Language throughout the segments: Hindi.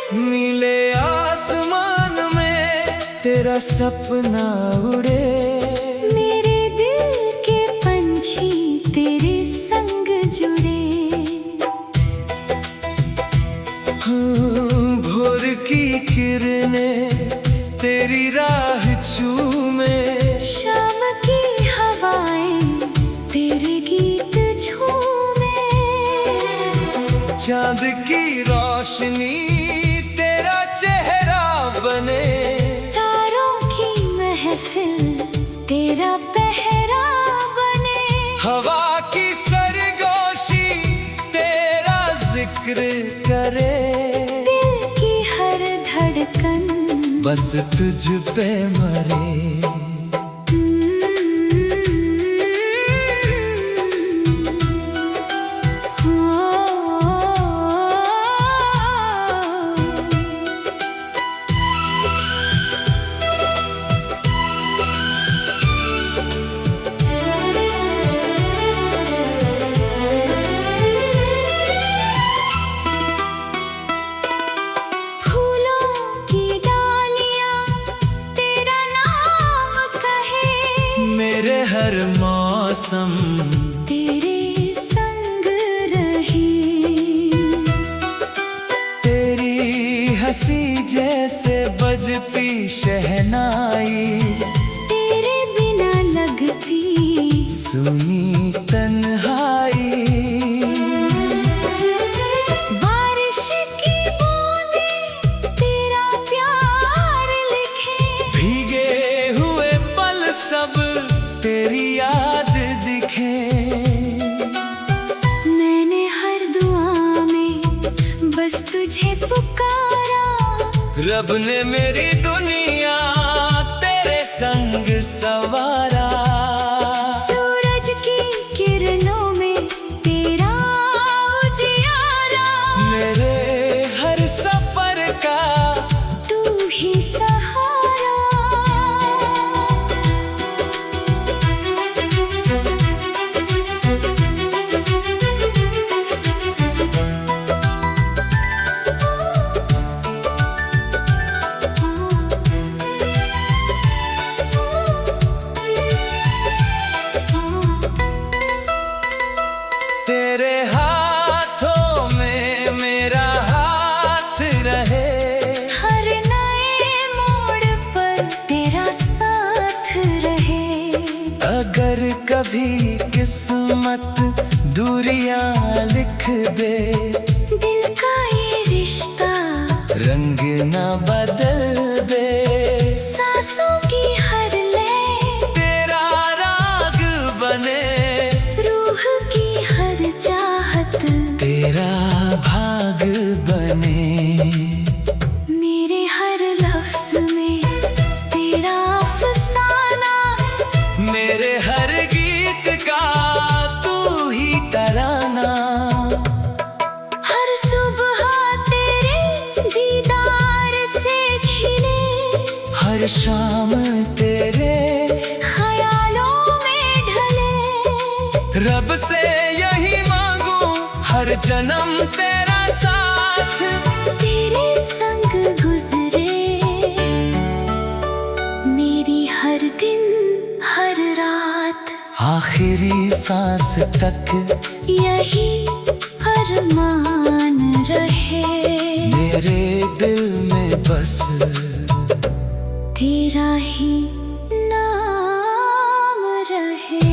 नीले आसमान में तेरा सपना उड़े, मेरे दिल के पंछी तेरे संग जुड़े। भोर की किरणें तेरी राह चूमे, शाम की हवाएं तेरे गीत झूमे। चांद की रोशनी तेरा चेहरा बने, तारों की महफिल तेरा पहरा बने। हवा की सरगोशी तेरा जिक्र करे, दिल की हर धड़कन बस तुझ पे मरे। मेरे हर मौसम तेरे संग रहे, तेरी हंसी जैसे बजती शहनाई, तेरे बिना लगती सुनी तन्हाई। बारिश की बूंदें तेरा प्यार लिखे, भीगे हुए पल सब तेरी याद दिखे। मैंने हर दुआ में बस तुझे पुकारा, रब ने मेरी दुनिया तेरे संग सवारा। सूरज की किरणों में तेरा उजियारा, मेरे हर सफर का तू ही सहारा। तेरे हाथों में मेरा हाथ रहे, हर नए मोड़ पर तेरा साथ रहे। अगर कभी किस्मत दूरियां लिख दे, दिल का ये रिश्ता रंग ना बदल दे। सांसों की हर लय तेरा राग बने, रूह की हर चाहत तेरा भाग बने। मेरे हर लफ्ज में तेरा अफसाना, मेरे हर गीत का तू ही तराना। हर सुबह तेरे दीदार से खिले, हर शाम तेरे ख्यालों में ढले। रब से यही मांगू हर जन्म तेरा साथ, तेरे संग गुजरे मेरी हर दिन हर रात। आखिरी सांस तक यही अरमान रहे, मेरे दिल में बस तेरा ही नाम रहे।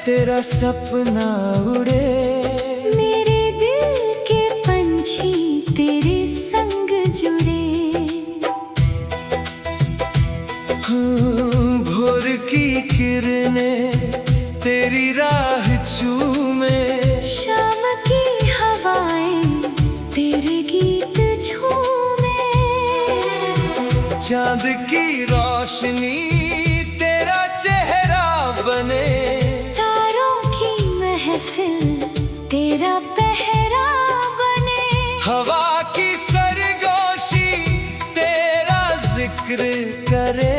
तेरा सपना उड़े, मेरे दिल के पंछी तेरे संग जुड़े। भोर की किरणें तेरी राह चूमे, शाम की हवाएं तेरे गीत झूमे, चांद की रोशनी तेरा चेहरा बने, तारों की महफिल तेरा पहरा बने, हवा की सरगोशी तेरा जिक्र करे,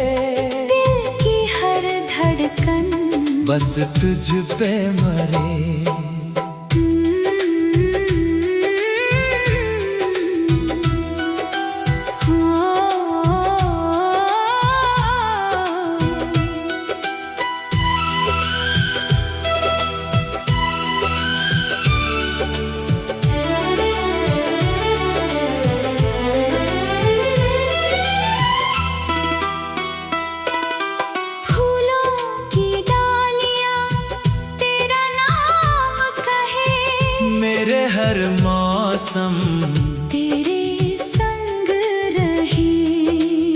दिल की हर धड़कन बस तुझ पे मरे। मेरे हर मौसम तेरे संग रही,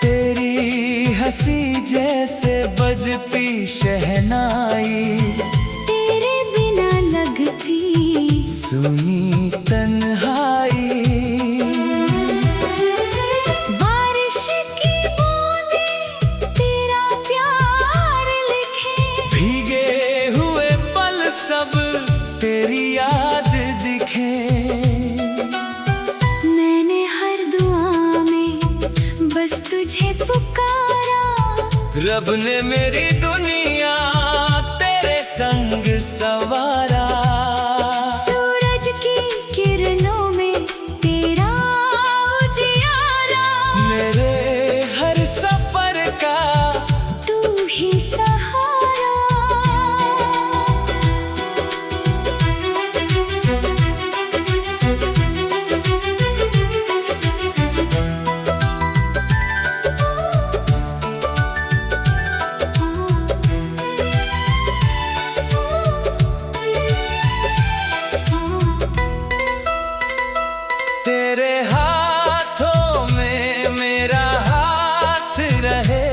तेरी हंसी जैसे बजती शहनाई, तेरे बिना लगती सुनी तन्हाई, बारिश की बूंदें तेरा प्यार लिखे, भीगे हुए पल सब तेरी याद दिखे, मैंने हर दुआ में बस तुझे पुकारा, रब ने मेरी दुनिया तेरे संग सवारा, सूरज की किरणों में तेरा उजियारा, मेरे हर सफर का तू ही सहारा। तेरे हाथों में मेरा हाथ रहे,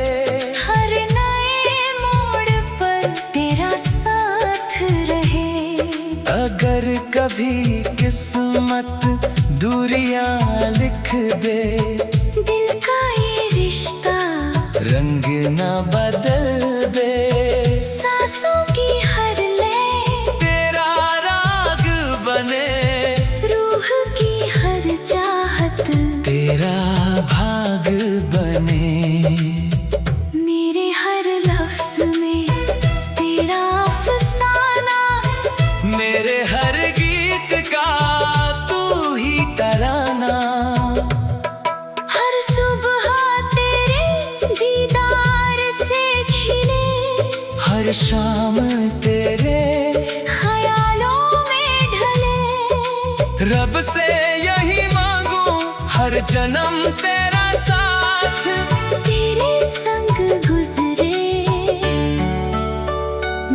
हर नए मोड़ पर तेरा साथ रहे, अगर कभी किस्मत दूरियां लिख दे, दिल का ये रिश्ता रंग ना बदल दे, सांसों की हर लय तेरा राग बने, रूह की हर चाहत तेरा भाग बने, मेरे हर लफ्ज में तेरा अफसाना, मेरे हर गीत का तू ही तराना, हर सुबह तेरे दीदार से खिले, हर शाम तेरे ख्यालों में ढले, रब से यही मांगू हर जन्म तेरा साथ, तेरे संग गुजरे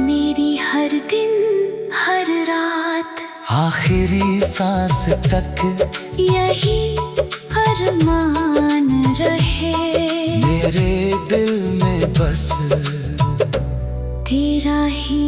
मेरी हर दिन हर रात, आखिरी सांस तक यही अरमान रहे, मेरे दिल में बस तेरा ही